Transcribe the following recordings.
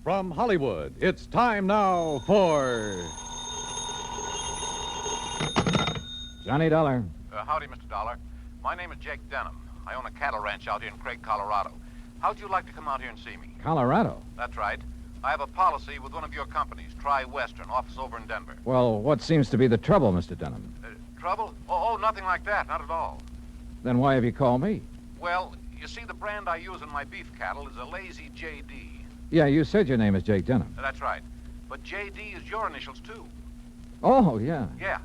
From Hollywood, it's time now for... Johnny Dollar. Howdy, Mr. Dollar. My name is Jake Denham. I own a cattle ranch out here in Craig, Colorado. How'd you like to come out here and see me? Colorado? That's right. I have a policy with one of your companies, Tri-Western, office over in Denver. Well, what seems to be the trouble, Mr. Denham? Trouble? Oh, nothing like that. Not at all. Then why have you called me? Well, you see, the brand I use in my beef cattle is a Lazy J.D. Yeah, you said your name is Jake Denham. That's right. But J.D. is your initials, too. Oh, yeah. Yeah.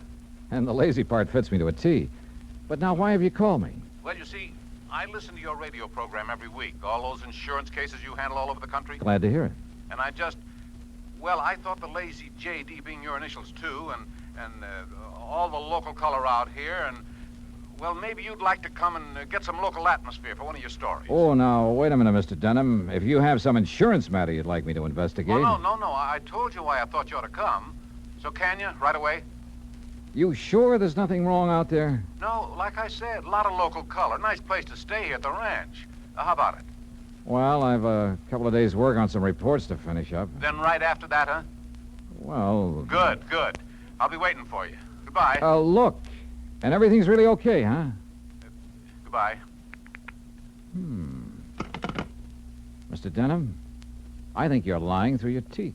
And the lazy part fits me to a T. But now why have you called me? Well, you see, I listen to your radio program every week. All those insurance cases you handle all over the country. Glad to hear it. And I thought the Lazy J.D. being your initials, too, and all the local color out here, and, well, maybe you'd like to come and get some local atmosphere for one of your stories. Oh, now, wait a minute, Mr. Denham. If you have some insurance matter you'd like me to investigate... Oh, no. I told you why I thought you ought to come. So can you, right away? You sure there's nothing wrong out there? No, like I said, a lot of local color. Nice place to stay here at the ranch. How about it? Well, I've a couple of days' work on some reports to finish up. Then right after that, huh? Well... Good. I'll be waiting for you. Goodbye. Look. And everything's really okay, huh? Goodbye. Mr. Denham, I think you're lying through your teeth.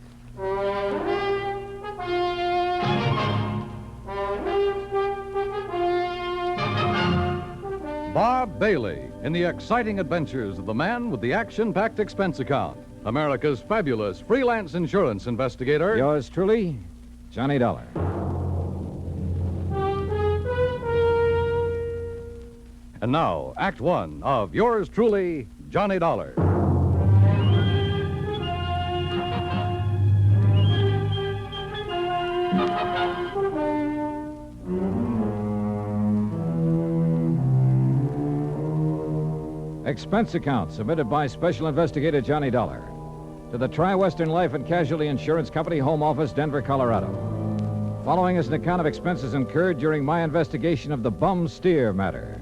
Bob Bailey in the exciting adventures of the man with the action-packed expense account. America's fabulous freelance insurance investigator. Yours truly, Johnny Dollar. And now, Act One of yours truly, Johnny Dollar. Expense account submitted by Special Investigator Johnny Dollar to the Tri-Western Life and Casualty Insurance Company, Home Office, Denver, Colorado. Following is an account of expenses incurred during my investigation of the bum steer matter.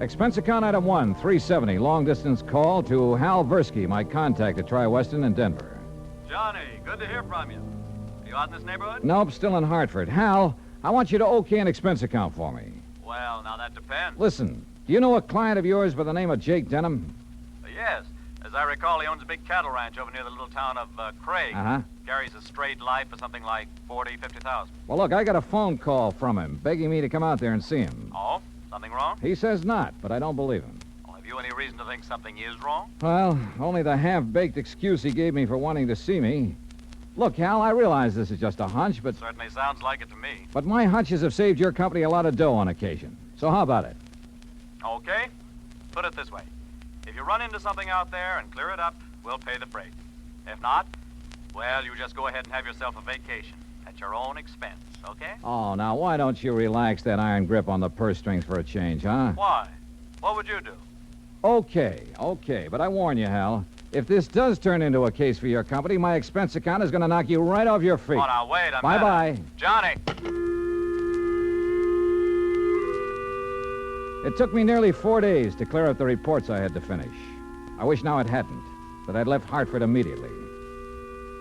Expense account item 1, 370, long-distance call to Hal Versky, my contact at Tri-Western in Denver. Johnny, good to hear from you. Are you out in this neighborhood? Nope, still in Hartford. Hal, I want you to okay an expense account for me. Well, now that depends. Listen, do you know a client of yours by the name of Jake Denham? Yes. As I recall, he owns a big cattle ranch over near the little town of Craig. Uh-huh. Carries a straight life for something like 40,000, 50,000. Well, look, I got a phone call from him begging me to come out there and see him. Oh? Something wrong? He says not, but I don't believe him. Well, have you any reason to think something is wrong? Well, only the half-baked excuse he gave me for wanting to see me. Look, Hal, I realize this is just a hunch, but... Certainly sounds like it to me. But my hunches have saved your company a lot of dough on occasion. So how about it? Okay. Put it this way. If you run into something out there and clear it up, we'll pay the freight. If not, well, you just go ahead and have yourself a vacation at your own expense, okay? Oh, now, why don't you relax that iron grip on the purse strings for a change, huh? Why? What would you do? Okay, but I warn you, Hal, if this does turn into a case for your company, my expense account is going to knock you right off your feet. Oh, now, wait a minute. Bye-bye. Johnny! It took me nearly 4 days to clear up the reports I had to finish. I wish now it hadn't, that I'd left Hartford immediately.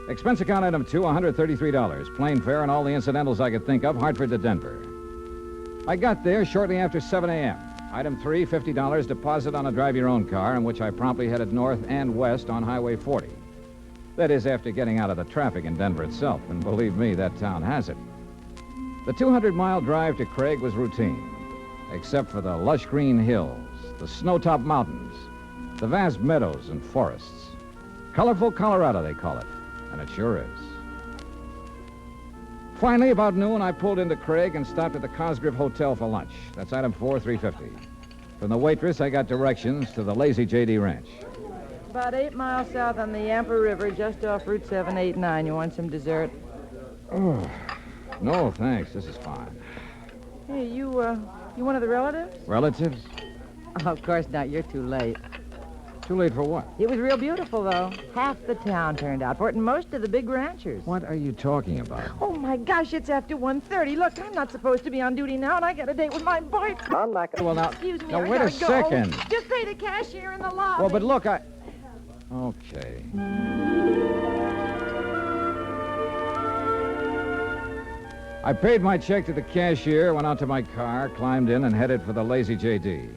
Expense account item 2, $133. Plane fare and all the incidentals I could think of, Hartford to Denver. I got there shortly after 7 a.m. Item 3, $50 deposit on a drive-your-own car, in which I promptly headed north and west on Highway 40. That is, after getting out of the traffic in Denver itself, and believe me, that town has it. The 200-mile drive to Craig was routine, except for the lush green hills, the snow-topped mountains, the vast meadows and forests. Colorful Colorado, they call it, and it sure is. Finally, about noon, I pulled into Craig and stopped at the Cosgrove Hotel for lunch. That's item 4, $350. From the waitress, I got directions to the Lazy J.D. Ranch. About 8 miles south on the Yampa River, just off Route 789. You want some dessert? Oh, no, thanks. This is fine. Hey, you one of the relatives? Relatives? Oh, of course not. You're too late. Too late for what? It was real beautiful, though. Half the town turned out for it, and most of the big ranchers. What are you talking about? Oh, my gosh, it's after 1:30. Look, I'm not supposed to be on duty now, and I got a date with my boyfriend. Well, now, Excuse me, now I wait a gotta go. second. Just pay the cashier in the lobby. Well, but look, Okay. I paid my check to the cashier, went out to my car, climbed in, and headed for the Lazy J.D.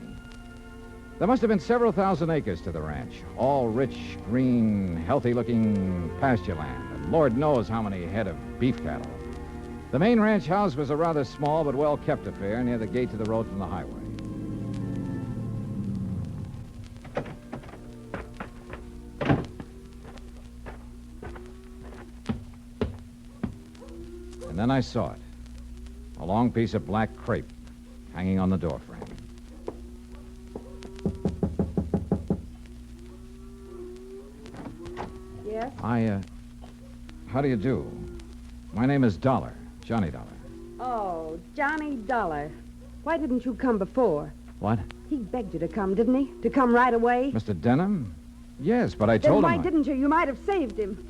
There must have been several thousand acres to the ranch, all rich, green, healthy-looking pasture land, and Lord knows how many head of beef cattle. The main ranch house was a rather small but well-kept affair near the gate to the road from the highway. And then I saw it. A long piece of black crepe hanging on the doorframe. Yes? How do you do? My name is Dollar, Johnny Dollar. Oh, Johnny Dollar. Why didn't you come before? What? He begged you to come, didn't he? To come right away? Mr. Denham? Yes, but I Then told why him didn't you? You might have saved him.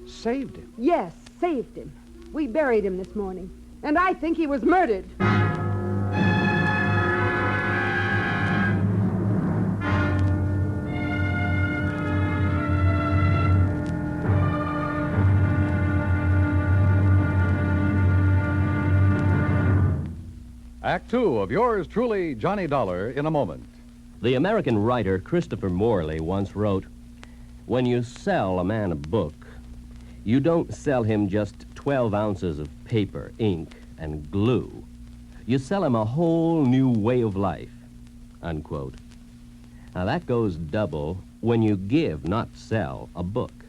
Saved him. Yes, saved him. We buried him this morning. And I think he was murdered. Act two of yours truly, Johnny Dollar, in a moment. The American writer Christopher Morley once wrote, "When you sell a man a book, you don't sell him just 12 ounces of paper, ink, and glue. You sell him a whole new way of life," unquote. Now that goes double when you give, not sell, a book.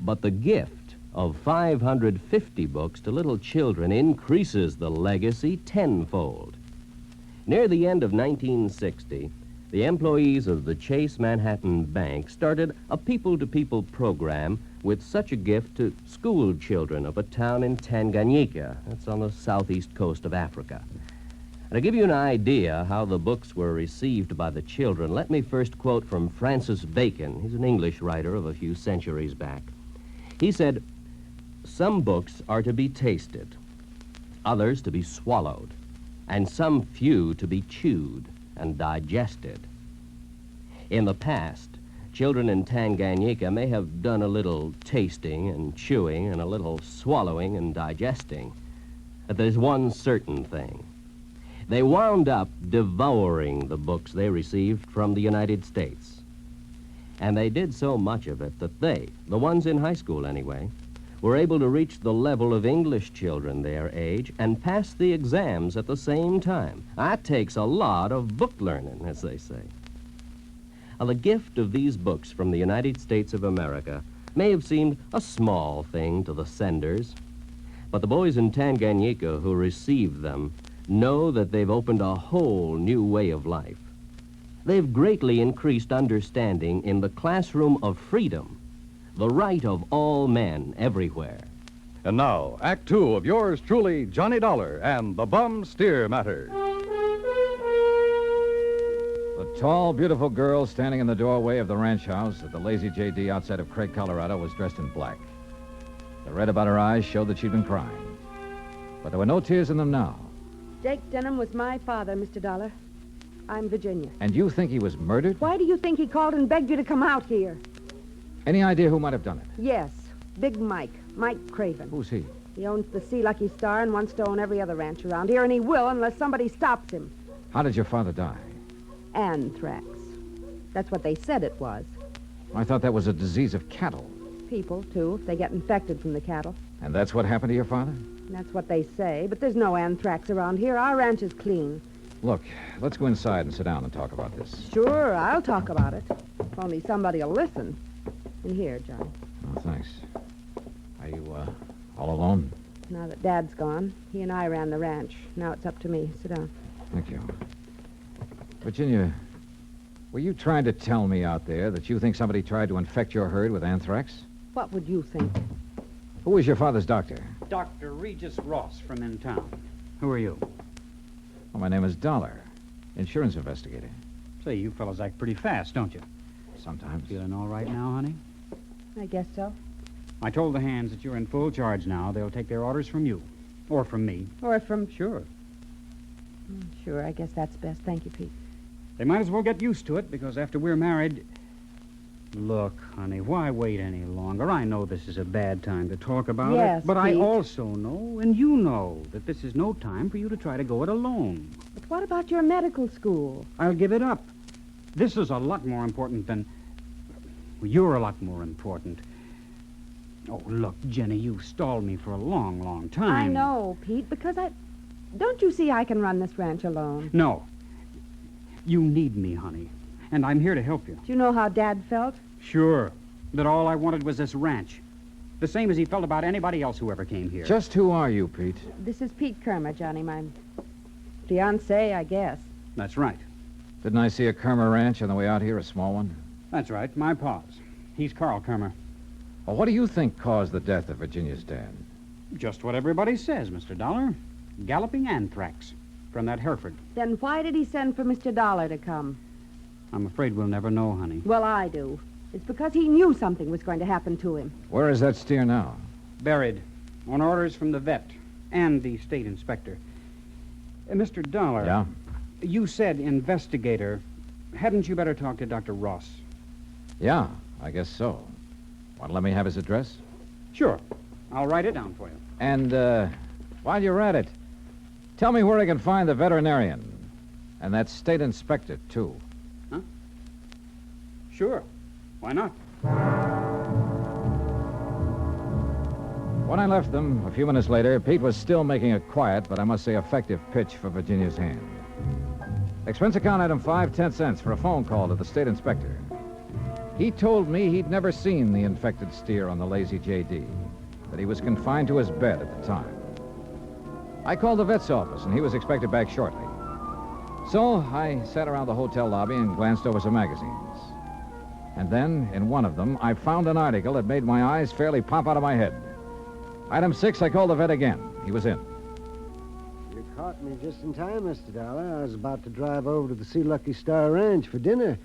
But the gift of 550 books to little children increases the legacy tenfold. Near the end of 1960, the employees of the Chase Manhattan Bank started a people-to-people program with such a gift to school children of a town in Tanganyika. That's on the southeast coast of Africa. And to give you an idea how the books were received by the children, let me first quote from Francis Bacon. He's an English writer of a few centuries back. He said, "Some books are to be tasted, others to be swallowed, and some few to be chewed and digested." In the past, children in Tanganyika may have done a little tasting and chewing and a little swallowing and digesting. But there's one certain thing. They wound up devouring the books they received from the United States. And they did so much of it that they, the ones in high school anyway, were able to reach the level of English children their age and pass the exams at the same time. That takes a lot of book learning, as they say. Now, the gift of these books from the United States of America may have seemed a small thing to the senders, but the boys in Tanganyika who received them know that they've opened a whole new way of life. They've greatly increased understanding in the classroom of freedom, the right of all men everywhere. And now, Act two of yours truly, Johnny Dollar, and the Bum Steer Matter. The tall, beautiful girl standing in the doorway of the ranch house at the Lazy J.D. outside of Craig, Colorado, was dressed in black. The red about her eyes showed that she'd been crying. But there were no tears in them now. Jake Denham was my father, Mr. Dollar. I'm Virginia. And you think he was murdered? Why do you think he called and begged you to come out here? Any idea who might have done it? Yes, Big Mike Craven. Who's he? He owns the Sea Lucky Star and wants to own every other ranch around here, and he will unless somebody stops him. How did your father die? Anthrax. That's what they said it was. I thought that was a disease of cattle. People, too, if they get infected from the cattle. And that's what happened to your father? That's what they say, but there's no anthrax around here. Our ranch is clean. Look, let's go inside and sit down and talk about this. Sure, I'll talk about it. If only somebody will listen. In here, Johnny. Oh, thanks. Are you, all alone? Now that Dad's gone, he and I ran the ranch. Now it's up to me. Sit down. Thank you. Virginia, were you trying to tell me out there that you think somebody tried to infect your herd with anthrax? What would you think? Who was your father's doctor? Dr. Regis Ross from in town. Who are you? Well, my name is Dollar, insurance investigator. Say, you fellas act pretty fast, don't you? Sometimes. Feeling all right now, honey? I guess so. I told the hands that you're in full charge now. They'll take their orders from you. Or from me. Or from... Sure. Sure, I guess that's best. Thank you, Pete. They might as well get used to it, because after we're married... Look, honey, why wait any longer? I know this is a bad time to talk about Yes, it, but I Pete. also know, and you know, that this is no time for you to try to go it alone. But what about your medical school? I'll give it up. This is a lot more important than... You're a lot more important. Oh, look, Jenny, you've stalled me for a long, long time. I know, Pete, because I... Don't you see I can run this ranch alone? No. You need me, honey, and I'm here to help you. Do you know how Dad felt? Sure. That all I wanted was this ranch. The same as he felt about anybody else who ever came here. Just who are you, Pete? This is Pete Kermer, Johnny, my fiancé, I guess. That's right. Didn't I see a Kermer ranch on the way out here, a small one? That's right, my pa's. He's Carl Kermer. Well, what do you think caused the death of Virginia's dad? Just what everybody says, Mr. Dollar. Galloping anthrax from that Hereford. Then why did he send for Mr. Dollar to come? I'm afraid we'll never know, honey. Well, I do. It's because he knew something was going to happen to him. Where is that steer now? Buried. On orders from the vet and the state inspector. Mr. Dollar. Yeah? You said investigator. Hadn't you better talk to Dr. Ross? Yeah, I guess so. Want to let me have his address? Sure. I'll write it down for you. And, while you're at it, tell me where I can find the veterinarian. And that state inspector, too. Huh? Sure. Why not? When I left them, a few minutes later, Pete was still making a quiet, but I must say effective pitch for Virginia's hand. Expense account item 5 cents for a phone call to the state inspector. He told me he'd never seen the infected steer on the Lazy J.D., that he was confined to his bed at the time. I called the vet's office, and he was expected back shortly. So I sat around the hotel lobby and glanced over some magazines. And then, in one of them, I found an article that made my eyes fairly pop out of my head. Item 6, I called the vet again. He was in. You caught me just in time, Mr. Dollar. I was about to drive over to the Sea Lucky Star Ranch for dinner.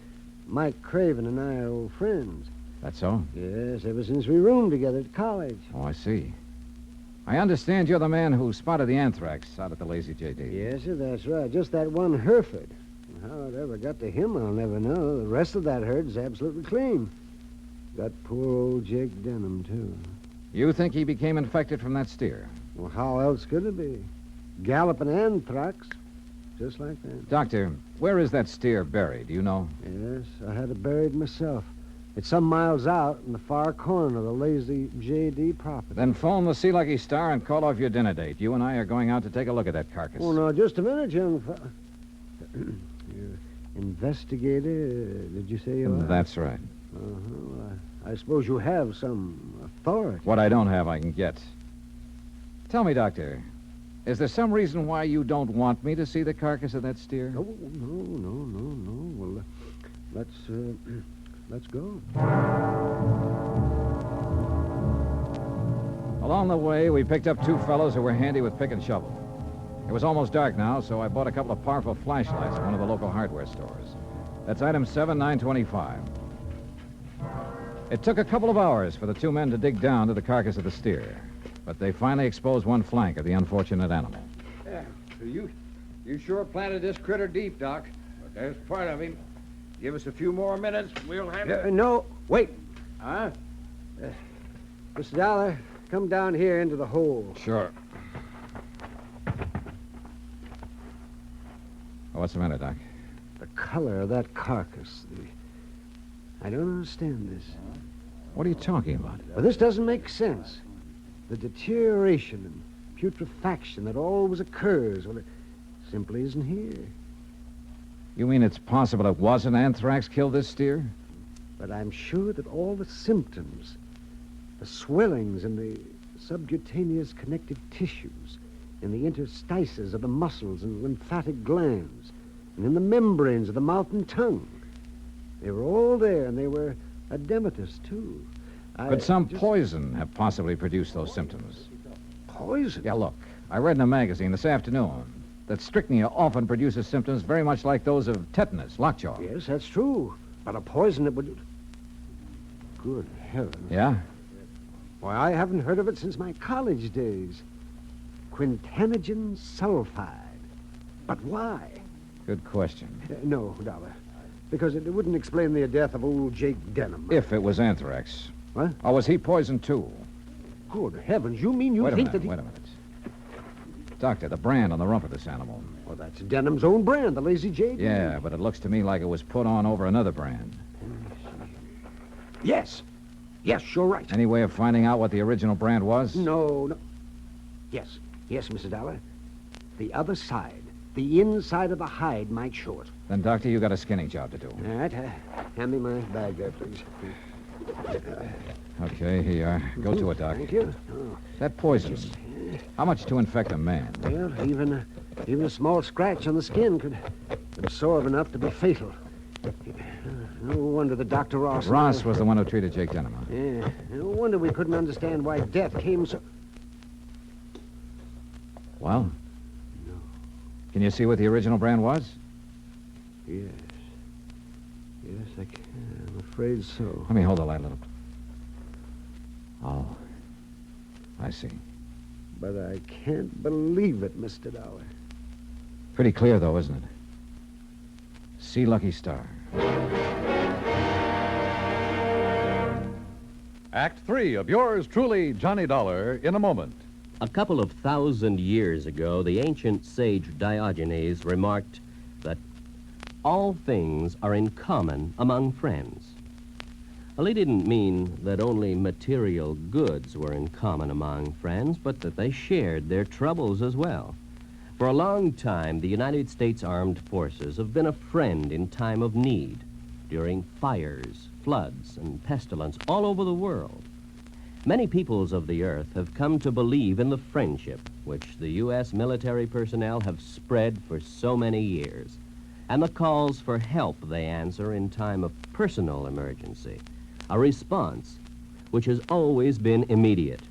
Mike Craven and I are old friends. That's so? Yes, ever since we roomed together at college. Oh, I see. I understand you're the man who spotted the anthrax out at the Lazy J.D. Yes, sir, that's right. Just that one Hereford. How it ever got to him, I'll never know. The rest of that herd's absolutely clean. Got poor old Jake Denham, too. You think he became infected from that steer? Well, how else could it be? Galloping anthrax. Just like that. Doctor, where is that steer buried? Do you know? Yes, I had it buried myself. It's some miles out in the far corner of the Lazy J.D. property. Then phone the Sea Lucky Star and call off your dinner date. You and I are going out to take a look at that carcass. Oh, now, just a minute, young fellow. Investigator, did you say you are? That's right. Well, I suppose you have some authority. What I don't have, I can get. Tell me, Doctor, is there some reason why you don't want me to see the carcass of that steer? Oh, no. Well, let's go. Along the way, we picked up two fellows who were handy with pick and shovel. It was almost dark now, so I bought a couple of powerful flashlights at one of the local hardware stores. That's item 7925. It took a couple of hours for the two men to dig down to the carcass of the steer, but they finally exposed one flank of the unfortunate animal. Yeah, so you sure planted this critter deep, Doc. But there's part of him. Give us a few more minutes, we'll have it. No, wait. Huh? Mr. Dollar, come down here into the hole. Sure. Oh, what's the matter, Doc? The color of that carcass. I don't understand this. What are you talking about? Well, this doesn't make sense. The deterioration and putrefaction that always occurs, well, it simply isn't here. You mean it's possible it wasn't anthrax killed this steer? But I'm sure that all the symptoms, the swellings in the subcutaneous connective tissues, in the interstices of the muscles and lymphatic glands, and in the membranes of the mouth and tongue, they were all there, and they were edematous, too. Could some poison have possibly produced those symptoms? Poison? Yeah, look, I read in a magazine this afternoon that strychnia often produces symptoms very much like those of tetanus, lockjaw. Yes, that's true. But a poison that would... Good heavens. Yeah? Why, I haven't heard of it since my college days. Quintanogen sulfide. But why? Good question. No, Dollar. Because it wouldn't explain the death of old Jake Denham. If it was anthrax. What? Or was he poisoned, too? Good heavens, you mean you Wait a think minute, that he... wait a minute. Doctor, the brand on the rump of this animal. Well, that's Denham's own brand, the Lazy JD. Yeah, but it looks to me like it was put on over another brand. Yes. Yes, you're right. Any way of finding out what the original brand was? No. Yes, Mr. Dollar. The other side, the inside of the hide might show it. Then, Doctor, you got a skinning job to do. All right, hand me my bag there, please. Okay, here you are. Go to it, Doc. Thank you. Oh, That poison. How much to infect a man? well, even a small scratch on the skin could absorb enough to be fatal. No wonder that Dr. Ross... Ross was the one who treated Jake Denham. Huh? Yeah, no wonder we couldn't understand why death came so... Well? Can you see what the original brand was? Yes. Yes, I can. I'm afraid so. Let me hold the light a little. Oh. I see. But I can't believe it, Mr. Dollar. Pretty clear, though, isn't it? See Lucky Star. Act 3 of yours truly, Johnny Dollar, in a moment. A couple of 1,000 years ago, the ancient sage Diogenes remarked that all things are in common among friends. Well, he didn't mean that only material goods were in common among friends, but that they shared their troubles as well. For a long time, the United States Armed Forces have been a friend in time of need, during fires, floods, and pestilence all over the world. Many peoples of the earth have come to believe in the friendship which the U.S. military personnel have spread for so many years, and the calls for help they answer in time of personal emergency, a response which has always been immediate.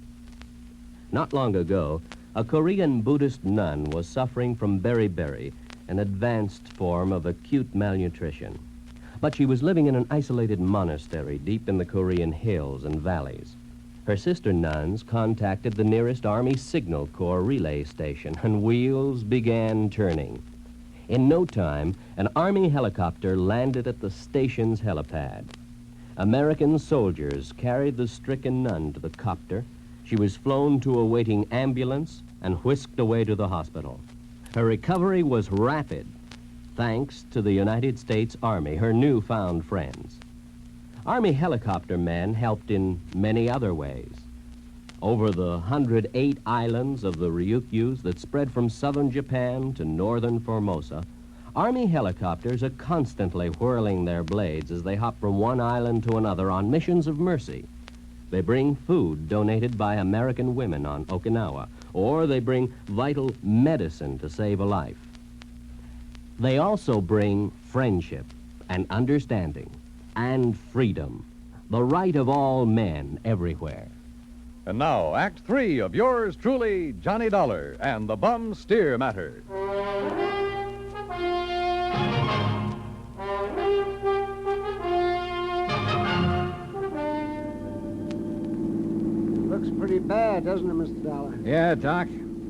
Not long ago, a Korean Buddhist nun was suffering from beriberi, an advanced form of acute malnutrition. But she was living in an isolated monastery deep in the Korean hills and valleys. Her sister nuns contacted the nearest Army Signal Corps relay station, and wheels began turning. In no time, an Army helicopter landed at the station's helipad. American soldiers carried the stricken nun to the copter. She was flown to a waiting ambulance and whisked away to the hospital. Her recovery was rapid, thanks to the United States Army, her newfound friends. Army helicopter men helped in many other ways. Over the 108 islands of the Ryukyus that spread from southern Japan to northern Formosa, Army helicopters are constantly whirling their blades as they hop from one island to another on missions of mercy. They bring food donated by American women on Okinawa, or they bring vital medicine to save a life. They also bring friendship and understanding and freedom, the right of all men everywhere. And now, Act 3 of yours truly, Johnny Dollar, and the Bum Steer Matter. Looks pretty bad, doesn't it, Mr. Dollar? Yeah, Doc.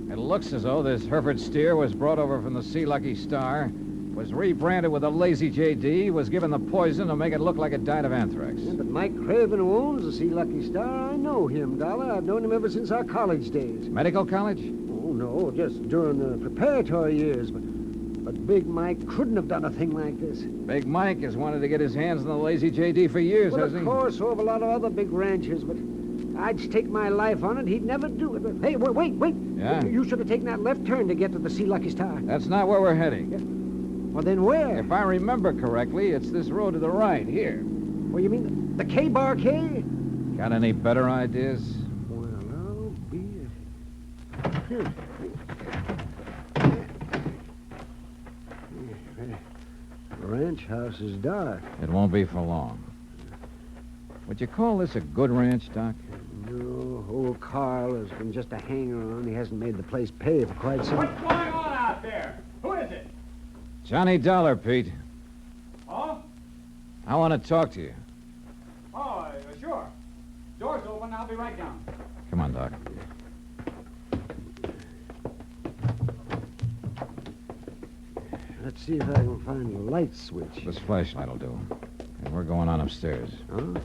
It looks as though this Hereford steer was brought over from the Sea Lucky Star, was rebranded with a Lazy JD, was given the poison to make it look like it died of anthrax. Yeah, but Mike Craven, who owns the Sea Lucky Star, I know him, Dollar. I've known him ever since our college days. Medical college? Oh, no, just during the preparatory years. But Big Mike couldn't have done a thing like this. Big Mike has wanted to get his hands on the Lazy JD for years, Well, hasn't of course, so have a lot of other big ranchers, but I'd stake my life on it. He'd never do it. But, hey, wait. Yeah? You should have taken that left turn to get to the Sea Lucky Star. That's not where we're heading. Yeah. Well, then where? If I remember correctly, it's this road to the right, here. Well, you mean the K-Bar K? Got any better ideas? Well, I'll be... Here. The ranch house is dark. It won't be for long. Would you call this a good ranch, Doc? No, old Carl has been just a hanger-on. He hasn't made the place pay for quite some... What's going on out there? Who is it? Johnny Dollar, Pete. Oh? I want to talk to you. Oh, sure. Door's open. I'll be right down. Come on, Doc. Let's see if I can find a light switch. This flashlight will do. And we're going on upstairs. Huh?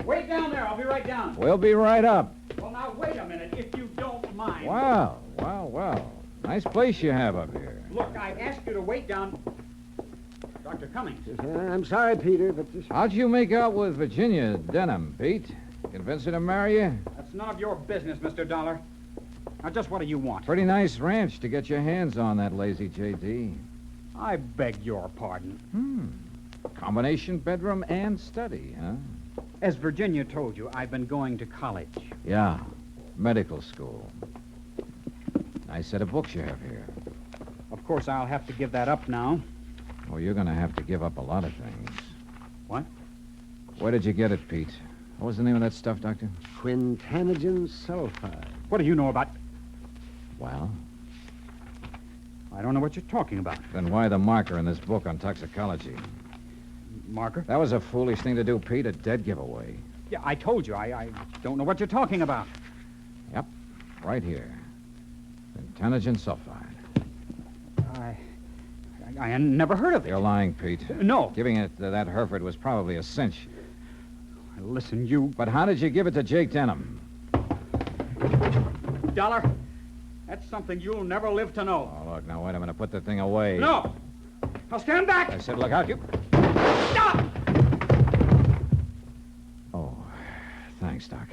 Wait down there. I'll be right down. We'll be right up. Well, now, wait a minute, if you don't mind. Wow. Nice place you have up here. Look, I asked you to wait down. Dr. Cummings. I'm sorry, Peter, but this... How'd you make out with Virginia Denham, Pete? Convince her to marry you? That's none of your business, Mr. Dollar. Now, just what do you want? Pretty nice ranch to get your hands on, that lazy J.D. I beg your pardon. Combination bedroom and study, huh? As Virginia told you, I've been going to college. Yeah, medical school. Nice set of books you have here. Of course, I'll have to give that up now. Oh, you're going to have to give up a lot of things. What? Where did you get it, Pete? What was the name of that stuff, Doctor? Quintanogen sulfide. What do you know about... Well, I don't know what you're talking about. then why the marker in this book on toxicology? Marker? That was a foolish thing to do, Pete. A dead giveaway. Yeah, I told you. I don't know what you're talking about. Yep, right here. Quintanogen sulfide. I had never heard of it. You're lying, Pete. No. Giving it to that Hereford was probably a cinch. Listen, you... But how did you give it to Jake Denham? Dollar, that's something you'll never live to know. Oh, look, now wait a minute. Put the thing away. No! Now stand back! I said look out, you... Stop! Oh, thanks, Doc.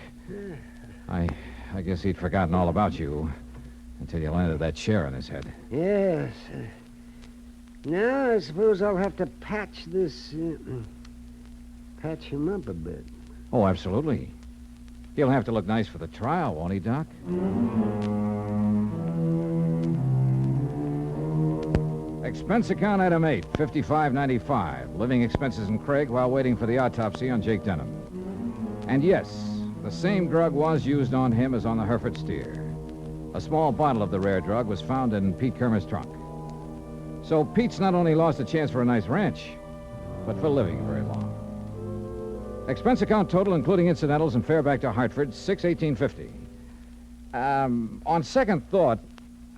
I guess he'd forgotten all about you until you landed that chair on his head. Yes. Now, I suppose I'll have to patch this... patch him up a bit. Oh, absolutely. He'll have to look nice for the trial, won't he, Doc? Expense account item 8, $55.95. Living expenses in Craig while waiting for the autopsy on Jake Denham. And yes, the same drug was used on him as on the Hereford steer. A small bottle of the rare drug was found in Pete Kermer's trunk. So Pete's not only lost a chance for a nice ranch, but for living very long. Expense account total, including incidentals and fare back to Hartford, $618.50. On second thought,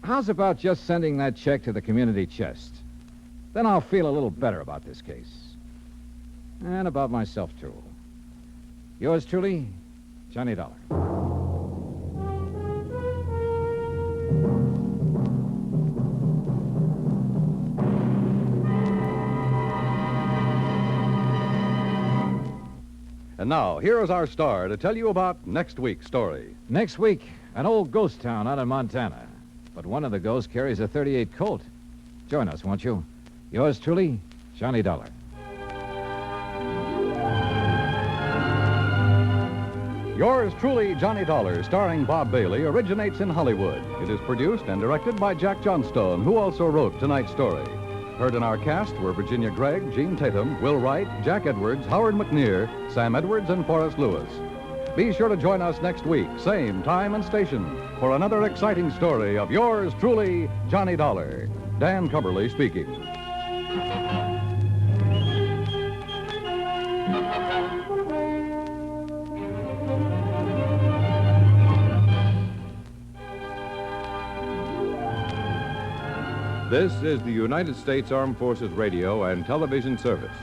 how's about just sending that check to the community chest? Then I'll feel a little better about this case. And about myself, too. Yours truly, Johnny Dollar. And now, here is our star to tell you about next week's story. Next week, an old ghost town out in Montana. But one of the ghosts carries a .38 Colt. Join us, won't you? Yours truly, Johnny Dollar. Yours truly, Johnny Dollar, starring Bob Bailey, originates in Hollywood. It is produced and directed by Jack Johnstone, who also wrote tonight's story. Heard in our cast were Virginia Gregg, Gene Tatum, Will Wright, Jack Edwards, Howard McNear, Sam Edwards, and Forrest Lewis. Be sure to join us next week, same time and station, for another exciting story of yours truly, Johnny Dollar. Dan Cumberly speaking. This is the United States Armed Forces Radio and Television Service.